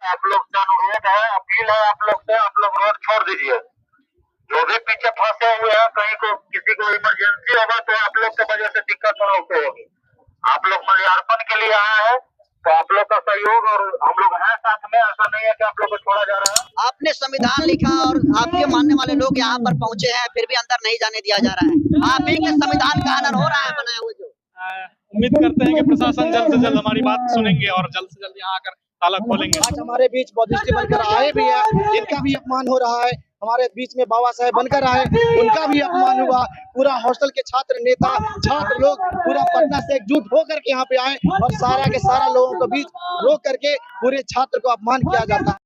आप लोग से अनुरोध है, अपील है आप लोग से, आप लोग रोड छोड़ दीजिए। जो भी पीछे फंसे हुए हैं, कहीं को किसी को इमरजेंसी होगा तो आप लोग की वजह से दिक्कत होगी। आप लोग माल्यार्पण के लिए आए हैं तो आप लोग का सहयोग और हम लोग हैं साथ में। ऐसा नहीं है कि आप लोग को छोड़ा जा रहा है। आपने संविधान लिखा और आपके मानने वाले लोग यहाँ पर पहुंचे हैं, फिर भी अंदर नहीं जाने दिया जा रहा है। आप ही के संविधान का हनन हो रहा है बनाया हुआ जो। उम्मीद करते हैं कि प्रशासन जल्द से जल्द हमारी बात सुनेंगे और जल्द से जल्द यहाँ आकर ताला खोलेंगे। आज हमारे बीच बौद्धिस्ट बनकर आए भी है, इनका भी अपमान हो रहा है। हमारे बीच में बाबा साहेब बनकर आए, उनका भी अपमान हुआ। पूरा हॉस्टल के छात्र नेता, छात्र लोग पूरा पटना से एकजुट होकर के यहाँ पे आए और सारा के सारा लोगों के बीच रोक करके पूरे छात्र को अपमान किया जाता है।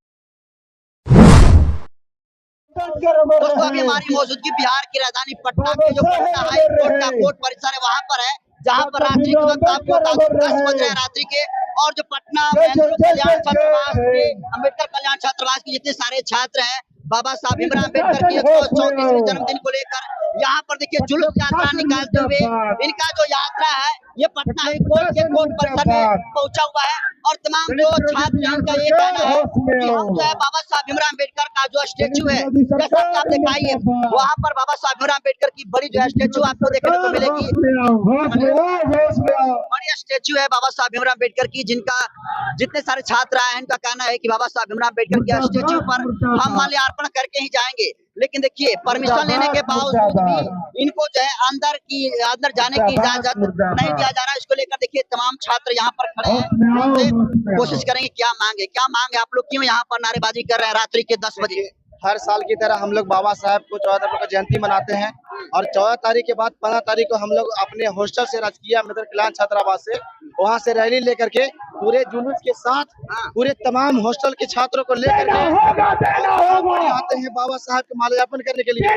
दोस्तों, अभी हमारी मौजूदगी बिहार की राजधानी पटना के जो पटना हाई कोर्ट का कोर्ट परिसर है वहाँ पर है, जहाँ पर रात्रि के वक्त आपको 10 बज रहे हैं रात्रि के। और जो पटना कल्याण छात्रावास के अम्बेडकर कल्याण छात्रावास के जितने सारे छात्र हैं, बाबा साहब भीमराव अम्बेडकर की 134वीं जन्मदिन को लेकर यहाँ पर देखिए जुलूस यात्रा निकालते हुए इनका जो यात्रा है ये पटना हाई कोर्ट के कोर्ट परिसर में पहुंचा हुआ है। और तमाम जो छात्र हैं उनका ये कहना है कि हम जो है बाबा साहब भीमराव अम्बेडकर का जो स्टेचू है, जैसा कि आप दिखाइए वहाँ पर बाबा साहब भीमराव अम्बेडकर की बड़ी जो है स्टेचू आपको देखने को मिलेगी। बड़ी स्टेचू है बाबा साहब भीमराव अम्बेडकर की, जिनका जितने सारे छात्र आए हैं इनका कहना है कि बाबा साहब भीमराव अम्बेडकर की स्टेचू पर हम माल्यार्पण करके ही जाएंगे। लेकिन देखिए परमिशन लेने के बावजूद भी इनको जो है अंदर जाने की इजाजत नहीं दिया जा रहा है। इसको लेकर देखिए तमाम छात्र यहाँ पर खड़े हैं, कोशिश करेंगे क्या मांगे आप लोग क्यों यहाँ पर नारेबाजी कर रहे हैं रात्रि के 10 बजे। हर साल की तरह हम लोग बाबा साहब को 14 तारीख को जयंती मनाते हैं और 14 तारीख के बाद 15 तारीख को हम लोग अपने हॉस्टल से राजकीय अम्बेडकर कल्याण छात्रावास से वहां से रैली लेकर के पूरे जुलूस के साथ पूरे तमाम हॉस्टल के छात्रों को लेकर के आते हैं बाबा साहब के माल्यार्पण करने के लिए।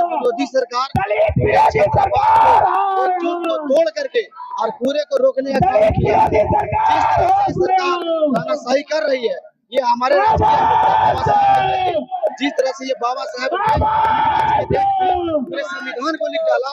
विरोधी सरकार को तोड़ करके और पूरे को रोकने का काम किया। जिस तरह से सरकार तानाशाही कर रही है, ये हमारे जिस तरह से ये बाबा साहब पूरे संविधान को लिख डाला,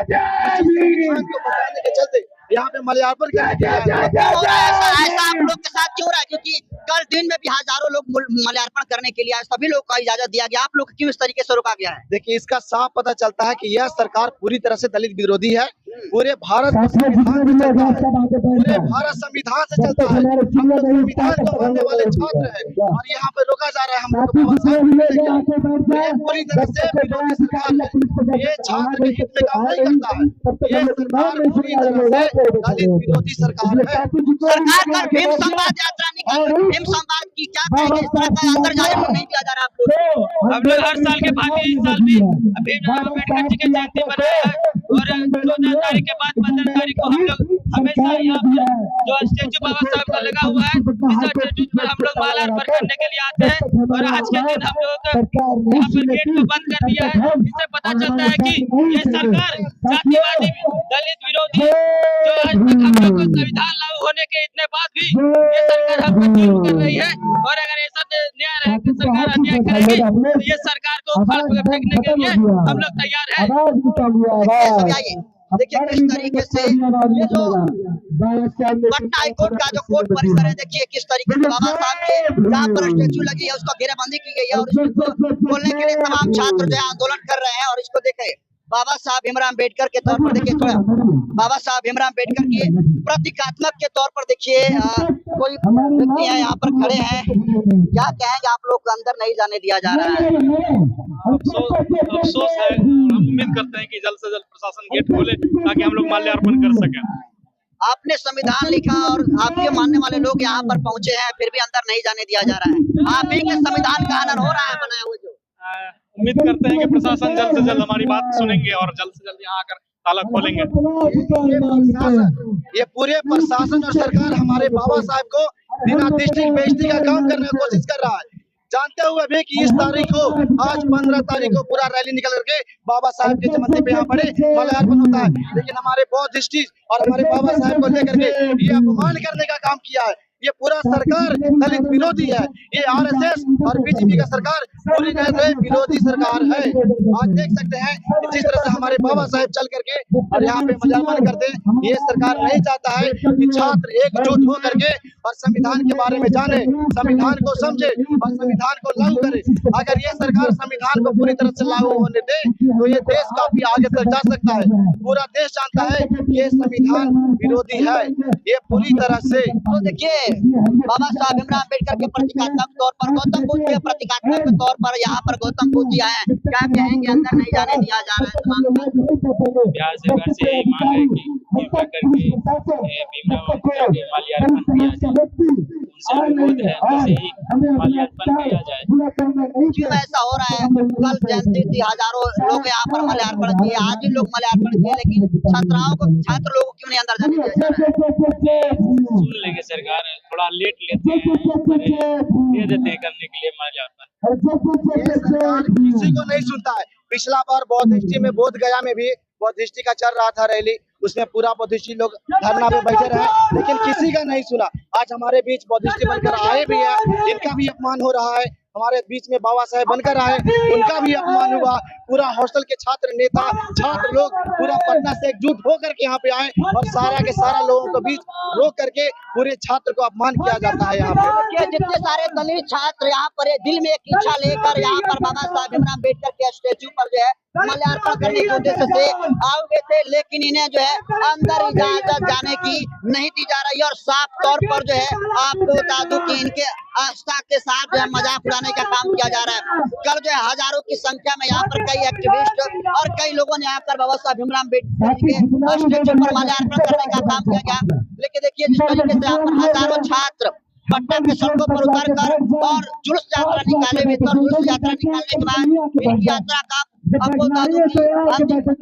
संविधान को बचाने के चलते यहाँ पे माल्यार्पण करने के लिए ऐसा आप लोग के साथ क्यों रहा है? क्योंकि कल दिन में भी हजारों लोग माल्यार्पण करने के लिए आए, सभी लोग को इजाजत दिया गया, आप लोग क्यों इस तरीके से रोका गया है? देखिए इसका साफ पता चलता है कि यह सरकार पूरी तरह से दलित विरोधी है। पूरे भारत संविधान से चलता है, पूरे भारत संविधान से चलता है। हम लोग संविधान को मानने वाले छात्र हैं और यहाँ पे रोका जा रहा है हम लोग पूरी तरह से विरोधी सरकार है। ये छात्र के हित में काम नहीं करता है, ये सरकार पूरी तरह से दलित विरोधी सरकार है। सरकार का भीम संवाद यात्रा निकाल, भीम संवाद की क्या कहेंगे? इस तरह का अंदर जाने को नहीं दिया जा रहा हम लोग हर साल के बाद इस साल भी भीमराव अम्बेडकर जी की जयंती मनाया है और 14 तारीख के बाद 15 तारीख को हम लोग हमेशा यहाँ जो स्टेचू बाबा साहब का लगा हुआ है इस स्टेचू पर हम लोग माल्यार्पण करने के लिए आते हैं। और आज के दिन हम लोग यहाँ पर गेट को बंद कर दिया है। इससे पता चलता है कि ये सरकार जातिवादी दलित विरोधी जो आज तक हम लोग को संविधान लागू होने के इतने बाद भी ये सरकार हमको जुल्म कर रही है। और अगर ऐसा न्याय रहे कि सरकार अन्याय करेगी तो ये सरकार को उखाड़ फेंकने के लिए हम लोग तैयार है। देखिए किस तरीके से ये जो पटना हाई कोर्ट का जो कोर्ट परिसर है, देखिए किस तरीके से बाबा साहब के जहाँ पर स्टेचू लगी है उसको घेराबंदी की गई है और इसको खोलने के लिए तमाम छात्र जो है आंदोलन कर रहे हैं। और इसको देखे बाबा साहब भीमराव अम्बेडकर के तौर पर देखिए थोड़ा बाबा साहब भीमराव अम्बेडकर के प्रतीकात्मक के तौर पर देखिए कोई व्यक्ति है यहाँ पर खड़े हैं। क्या कहेंगे आप लोग को अंदर नहीं जाने दिया जा रहा है? अफसोस है। हम उम्मीद करते हैं कि जल्द से जल्द प्रशासन गेट खोले ताकि हम लोग माल्यार्पण कर सकें। आपने संविधान लिखा और आपके मानने वाले लोग यहाँ पर पहुंचे हैं, फिर भी अंदर नहीं जाने दिया जा रहा है। आप ही के संविधान का हनन हो रहा है बनाया हुआ जो। उम्मीद करते हैं कि प्रशासन जल्द से जल्द हमारी बात सुनेंगे और जल्द से जल्द यहाँ आकर ताला खोलेंगे। ये पूरे प्रशासन और सरकार हमारे बाबा साहब को बिना डिस्ट्रिक्ट बेइज्जती का काम करने की कोशिश कर रहा है, जानते हुए भी कि इस तारीख को आज 15 तारीख को पूरा रैली निकल करके बाबा साहब के जन्मदिन पे यहाँ पड़े माल्यार्पण होता है। लेकिन हमारे बौद्धिस्ट और हमारे बाबा साहब को लेकर के ये अपमान करने का काम किया है। ये पूरा सरकार दलित विरोधी है। ये आरएसएस और बीजेपी का सरकार पूरी तरह से विरोधी सरकार है। आज देख सकते हैं कि जिस तरह से हमारे बाबा साहेब चल करके और यहाँ पे माल्यार्पण करते हैं, ये सरकार नहीं चाहता है कि छात्र एकजुट हो करके और संविधान के बारे में जाने, संविधान को समझे और संविधान को लागू करे। अगर ये सरकार संविधान को पूरी तरह से लागू होने दे तो ये देश काफी आगे तक जा सकता है। पूरा देश जानता है कि ये संविधान विरोधी है, ये पूरी तरह से। तो देखिए बाबा साहब भीमराव अम्बेडकर के प्रतीकात्मक तौर पर गौतम बुद्ध के प्रतीकात्मक तौर पर यहाँ पर गौतम बुद्ध जी आए, क्या कहेंगे? अंदर नहीं जाने दिया जा रहा है। बिहार सरकार से यही मांग है कि कृपा करके भीमराव अम्बेडकर के माल्यार्पण किया जाए, उनसे अनुरोध है उनसे ही माल्यार्पण किया जाए। क्यों ऐसा हो रहा है? कल जयंती थी, हजारों लोग यहाँ पर माल्यार्पण किए, आज भी लोग माल्यार्पण किए, लेकिन छात्र लोगों को क्यों नहीं अंदर जाने दिया जा रहा है? सुन लेंगे सरकार, थोड़ा लेट लेते हैं, दे देते हैं करने के लिए माल्यार्पण। ये सरकार किसी को नहीं सुनता है। पिछला बार बौद्धिष्टि में, बोध गया में भी बौद्धिष्टि का चल रहा था रैली, उसमें पूरा बौद्धिष्टि लोग धरना पे बैठे रहे, लेकिन किसी का नहीं सुना। आज हमारे बीच बौद्धिष्टि बनकर आए भी हैं, इनका भी अपमान हो रहा है। हमारे बीच में बाबा साहेब बनकर आए, उनका भी अपमान हुआ। पूरा हॉस्टल के छात्र नेता, छात्र लोग पूरा पटना से एकजुट होकर के यहाँ पे आए और सारा के सारा लोगों को बीच रोक करके पूरे छात्र को अपमान किया जाता है। यहाँ पे जितने सारे दलित छात्र यहाँ पर दिल में एक इच्छा लेकर यहाँ पर बाबा साहब भीमराव अम्बेडकर के स्टेच्यू पर जो है माल्यार्पण करने के उद्देश्य से आए हुए थे, लेकिन इन्हें जो है अंदर इजाजत जाने की नहीं दी जा रही है और साफ तौर पर जो है आपको बता दूं कि इनके आस्था के साथ जो है मजाक उड़ाने का काम किया जा रहा है। कल जो है हजारों की संख्या में यहाँ पर कई एक्टिविस्ट और कई लोगों ने यहाँ पर बाबा साहब भीमराव अम्बेडकर के स्टेच्यू पर माल्यार्पण करने का काम किया गया, लेकिन देखिए जिस तरीके से यहाँ पर हजारों छात्र पटना के सड़कों पर उतर कर और जुलूस यात्रा निकाले हुए थे। जुलूस यात्रा निकालने के बाद इनकी यात्रा का आपको बता दूं कि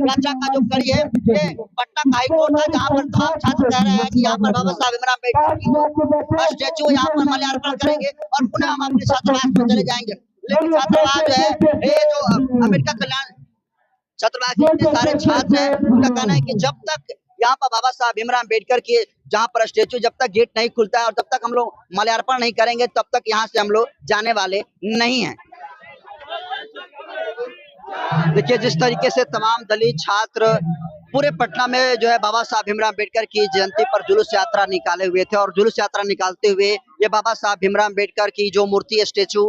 यात्रा का जो कड़ी है ये पटना का हाईकोर्ट है, जहाँ पर तमाम छात्र कह रहे हैं कि यहाँ पर बाबा साहब भीमराव अम्बेडकर की स्टेच्यू यहाँ पर माल्यार्पण करेंगे और पुनः हम अपने छात्रावास में चले जाएंगे। लेकिन छात्रावास जो है ये जो अम्बेडकर कल्याण छात्रावास जितने सारे छात्र हैं, उनका कहना है कि जब तक यहाँ पर बाबा साहब भीमराव अम्बेडकर की जहाँ पर स्टेच्यू जब तक गेट नहीं खुलता है और जब तक हम लोग माल्यार्पण नहीं करेंगे तब तक यहाँ से हम लोग जाने वाले नहीं हैं। देखिए जिस तरीके से तमाम दलित छात्र पूरे पटना में जो है बाबा साहब भीमराव अम्बेडकर की जयंती पर जुलूस यात्रा निकाले हुए थे और जुलूस यात्रा निकालते हुए ये बाबा साहब भीमराव अम्बेडकर की जो मूर्ति स्टेच्यू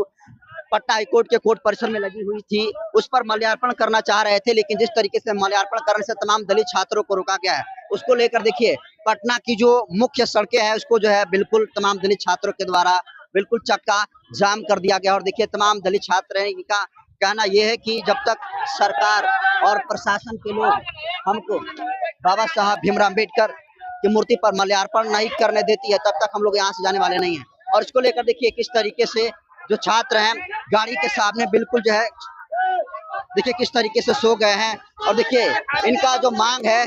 पटना हाईकोर्ट के कोर्ट परिसर में लगी हुई थी उस पर माल्यार्पण करना चाह रहे थे, लेकिन जिस तरीके से माल्यार्पण करने से तमाम दलित छात्रों को रोका गया है उसको लेकर देखिए पटना की जो मुख्य सड़कें हैं उसको जो है बिल्कुल तमाम दलित छात्रों के द्वारा बिल्कुल चक्का जाम कर दिया गया। और देखिए तमाम दलित छात्र हैं, इनका कहना यह है कि जब तक सरकार और प्रशासन के लोग हमको बाबा साहब भीमराव अम्बेडकर की मूर्ति पर माल्यार्पण नहीं करने देती है तब तक हम लोग यहाँ से जाने वाले नहीं हैं। और इसको लेकर देखिए किस तरीके से जो छात्र हैं गाड़ी के सामने बिल्कुल जो है देखिए किस तरीके से सो गए हैं। और देखिए इनका जो मांग है